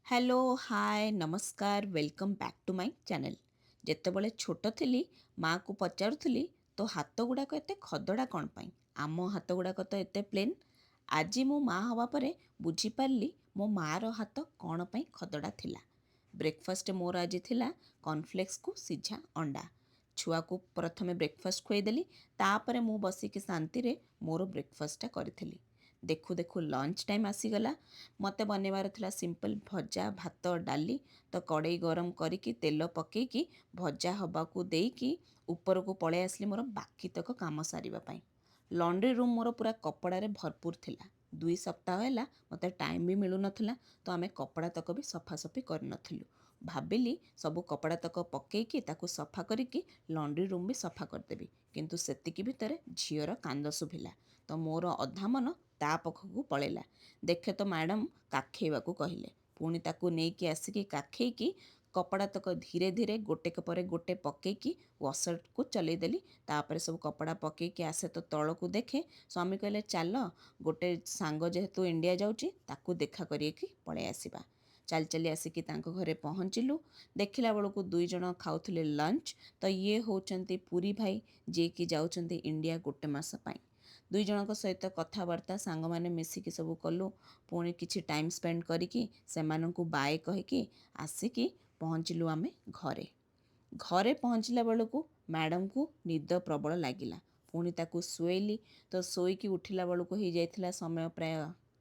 Hello hi नमस्कार welcome back to my channel. ଯେତେବେଳେ ଛୋଟ ଥିଲି ମାଆକୁ ପଚାରୁଥିଲି ତୋ ହାତ ଗୁଡ଼ାକ ଏତେ ଖଦଡ଼ା କ'ଣ ପାଇଁ? ଆମ ହାତ ଗୁଡ଼ାକ ତ ଏତେ ପ୍ଲେନ୍। ଆଜି ମୁଁ ମା ହେବା ପରେ ବୁଝିପାରିଲି ମୋ ମାଆର ହାତ କ'ଣ ପାଇଁ ଖଦଡ଼ା ଥିଲା। ବ୍ରେକଫାଷ୍ଟ ମୋର ଆଜି ଥିଲା କର୍ଣ୍ଣଫ୍ଲେକ୍ସକୁ ସିଝା ଅଣ୍ଡା। ଛୁଆକୁ ପ୍ରଥମେ ବ୍ରେକଫାଷ୍ଟ ଖୁଆଇଦେଲି, ତାପରେ ମୁଁ ବସିକି ଶାନ୍ତିରେ ମୋର ବ୍ରେକଫାଷ୍ଟଟା କରିଥିଲି। ଦେଖୁ ଦେଖୁ ଲଞ୍ଚ ଟାଇମ୍ ଆସିଗଲା। ମୋତେ ବନେଇବାର ଥିଲା ସିମ୍ପଲ୍ ଭଜା, ଭାତ, ଡାଲି। ତ କଡ଼େଇ ଗରମ କରିକି ତେଲ ପକେଇକି ଭଜା ହେବାକୁ ଦେଇକି ଉପରକୁ ପଳେଇ ଆସିଲି ମୋର ବାକିତକ କାମ ସାରିବା ପାଇଁ। ଲଣ୍ଡ୍ରି ରୁମ୍ ମୋର ପୁରା କପଡ଼ାରେ ଭରପୁର ଥିଲା। 2 ସପ୍ତାହ ହେଲା ମୋତେ ଟାଇମ୍ ବି ମିଳୁନଥିଲା, ତ ଆମେ କପଡ଼ାତକ ବି ସଫାସଫି କରିନଥିଲୁ। ଭାବିଲି ସବୁ କପଡ଼ାତକ ପକେଇକି ତାକୁ ସଫା କରିକି ଲଣ୍ଡ୍ରି ରୁମ୍ ବି ସଫା କରିଦେବି, କିନ୍ତୁ ସେତିକି ଭିତରେ ଝିଅର କାନ୍ଦ ଶୁଭିଲା। ତ ମୋର ଅଧା ମନ ତା ପାଖକୁ ପଳେଇଲା। ଦେଖେ ତ ମ୍ୟାଡ଼ାମ୍ କାଖେଇବାକୁ କହିଲେ। ପୁଣି ତାକୁ ନେଇକି ଆସିକି କାଖେଇକି କପଡ଼ାତକ ଧୀରେ ଧୀରେ ଗୋଟେକ ପରେ ଗୋଟେ ପକେଇକି ୱାସର୍କୁ ଚଲେଇଦେଲି। ତାପରେ ସବୁ କପଡ଼ା ପକେଇକି ଆସେ ତ ତଳକୁ ଦେଖେ, ସ୍ୱାମୀ କହିଲେ ଚାଲ ଗୋଟେ ସାଙ୍ଗ ଯେହେତୁ ଇଣ୍ଡିଆ ଯାଉଛି ତାକୁ ଦେଖା କରିକି ପଳେଇ ଆସିବା। ଚାଲି ଚାଲି ଆସିକି ତାଙ୍କ ଘରେ ପହଞ୍ଚିଲୁ। ଦେଖିଲା ବେଳକୁ 2 ଜଣ ଖାଉଥିଲେ ଲଞ୍ଚ। ତ ଇଏ ହେଉଛନ୍ତି ପୁରୀ ଭାଇ, ଯିଏକି ଯାଉଛନ୍ତି ଇଣ୍ଡିଆ 1 ମାସ ପାଇଁ। 2 ଜଣଙ୍କ ସହିତ କଥାବାର୍ତ୍ତା ସାଙ୍ଗମାନେ ମିଶିକି ସବୁ କଲୁ। ପୁଣି କିଛି ଟାଇମ୍ ସ୍ପେଣ୍ଡ କରିକି ସେମାନଙ୍କୁ ବାଏ କହିକି ଆସିକି ପହଞ୍ଚିଲୁ ଆମେ ଘରେ। ଘରେ ପହଞ୍ଚିଲା ବେଳକୁ ମ୍ୟାଡ଼ାମକୁ ନିଦ ପ୍ରବଳ ଲାଗିଲା। ପୁଣି ତାକୁ ଶୁଆଇଲି। ତ ଶୋଇକି ଉଠିଲା ବେଳକୁ ହେଇଯାଇଥିଲା ସମୟ ପ୍ରାୟ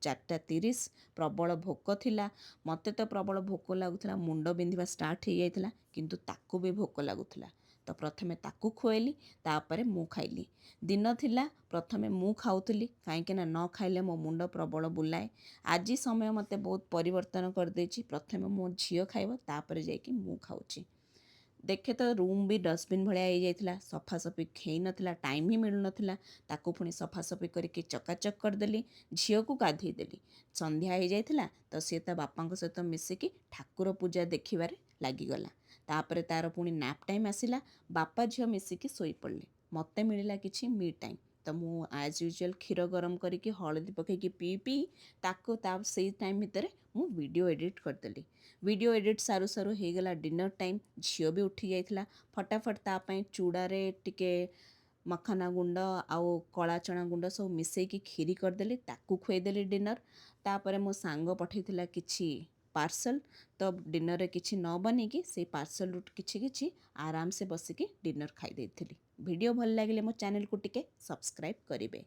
4ଟା 30। ପ୍ରବଳ ଭୋକ ଥିଲା। ମୋତେ ତ ପ୍ରବଳ ଭୋକ ଲାଗୁଥିଲା, ମୁଣ୍ଡ ବିନ୍ଧିବା ଷ୍ଟାର୍ଟ ହେଇଯାଇଥିଲା, କିନ୍ତୁ ତାକୁ ବି ଭୋକ ଲାଗୁଥିଲା। ତ ପ୍ରଥମେ ତାକୁ ଖୁଆଇଲି, ତାପରେ ମୁଁ ଖାଇଲି। ଦିନ ଥିଲା ପ୍ରଥମେ ମୁଁ ଖାଉଥିଲି, କାହିଁକିନା ନ ଖାଇଲେ ମୋ ମୁଣ୍ଡ ପ୍ରବଳ ବୁଲାଏ। ଆଜି ସମୟ ମୋତେ ବହୁତ ପରିବର୍ତ୍ତନ କରିଦେଇଛି। ପ୍ରଥମେ ମୋ ଝିଅ ଖାଇବ, ତାପରେ ଯାଇକି ମୁଁ ଖାଉଛି। ଦେଖେ ତ ରୁମ୍ ବି ଡଷ୍ଟବିନ୍ ଭଳିଆ ହେଇଯାଇଥିଲା। ସଫାସଫି ହେଇନଥିଲା, ଟାଇମ୍ ହିଁ ମିଳୁନଥିଲା। ତାକୁ ପୁଣି ସଫାସଫି କରିକି ଚକାଚକ୍ କରିଦେଲି। ଝିଅକୁ ଗାଧେଇ ଦେଲି। ସନ୍ଧ୍ୟା ହେଇଯାଇଥିଲା, ତ ସିଏ ତା ବାପାଙ୍କ ସହିତ ମିଶିକି ଠାକୁର ପୂଜା ଦେଖିବାରେ ଲାଗିଗଲା। ତାପରେ ତାର ପୁଣି ନ୍ୟାପ୍ ଟାଇମ୍ ଆସିଲା। ବାପା ଝିଅ ମିଶିକି ଶୋଇପଡ଼ିଲେ। ମୋତେ ମିଳିଲା କିଛି ମି ଟାଇମ୍। ତ ମୁଁ ଆଜ୍ ୟୁଜୁଆଲ୍ କ୍ଷୀର ଗରମ କରିକି ହଳଦୀ ପକେଇକି ପିଇ ତାକୁ ସେଇ ଟାଇମ୍ ଭିତରେ ମୁଁ ଭିଡ଼ିଓ ଏଡ଼ିଟ୍ କରିଦେଲି। ଭିଡ଼ିଓ ଏଡ଼ିଟ୍ ସାରୁ ସାରୁ ହେଇଗଲା ଡିନର୍ ଟାଇମ୍। ଝିଅ ବି ଉଠି ଯାଇଥିଲା। ଫଟାଫଟ ତା ପାଇଁ ଚୂଡ଼ାରେ ଟିକେ ମଖାନା ଗୁଣ୍ଡ ଆଉ କଳା ଚଣା ଗୁଣ୍ଡ ସବୁ ମିଶେଇକି କ୍ଷୀରି କରିଦେଲି, ତାକୁ ଖୁଆଇଦେଲି ଡିନର୍। ତାପରେ ମୋ ସାଙ୍ଗ ପଠାଇଥିଲା କିଛି ପାର୍ସଲ୍। ତ ଡିନର୍ରେ କିଛି ନ ବନେଇକି ସେଇ ପାର୍ସଲ୍ରୁ କିଛି କିଛି ଆରାମସେ ବସିକି ଡିନର୍ ଖାଇ ଦେଇଥିଲି। ଭିଡ଼ିଓ ଭଲ ଲାଗିଲେ ମୋ ଚ୍ୟାନେଲକୁ ଟିକେ ସବସ୍କ୍ରାଇବ୍ କରିବେ।